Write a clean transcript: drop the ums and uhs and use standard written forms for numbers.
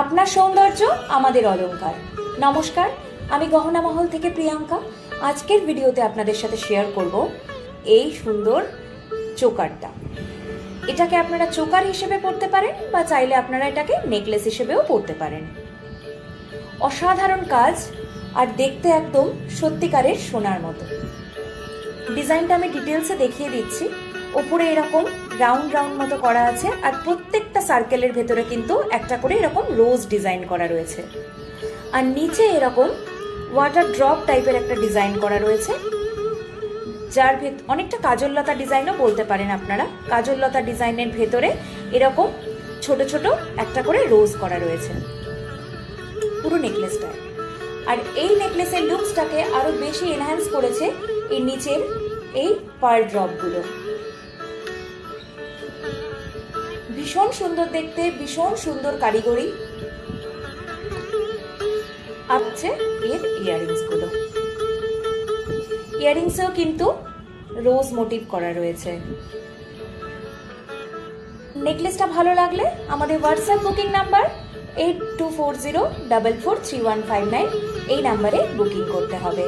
আপনার সৌন্দর্য আমাদের অলংকার। নমস্কার, আমি গহনা মহল থেকে প্রিয়াঙ্কা। আজকের ভিডিওতে আপনাদের সাথে শেয়ার করব এই সুন্দর চোকারটা। এটাকে আপনারা চোকার হিসেবে পরতে পারেন বা চাইলে আপনারা এটাকে নেকলেস হিসেবেও পরতে পারেন। অসাধারণ কাজ আর দেখতে একদম সত্যিকারের সোনার মতো। ডিজাইনটা আমি ডিটেলসে দেখিয়ে দিচ্ছি। ওপরে এরকম রাউন্ড রাউন্ড মতো করা আছে আর প্রত্যেকটা সার্কেলের ভেতরে কিন্তু একটা করে এরকম রোজ ডিজাইন করা রয়েছে। আর নিচে এরকম ওয়াটার ড্রপ টাইপের একটা ডিজাইন করা রয়েছে, যার অনেকটা কাজললতা ডিজাইনও বলতে পারেন আপনারা। কাজললতা ডিজাইনের ভেতরে এরকম ছোট ছোট একটা করে রোজ করা রয়েছে পুরো নেকলেসটায়। আর এই নেকলেসের লুকসটাকে আরো বেশি এনহ্যান্স করেছে এই নিচের এই পার্ল ড্রপগুলো। ভীষণ সুন্দর দেখতে, ভীষণ সুন্দর কারিগরি আছে এর ইয়াররিংসগুলো। ইয়াররিংসেও কিন্তু রোজ মোটিভ করা রয়েছে। নেকলেসটা ভালো লাগলে আমাদের হোয়াটসঅ্যাপ বুকিং নাম্বার 8240443159 এই নাম্বারে বুকিং করতে হবে।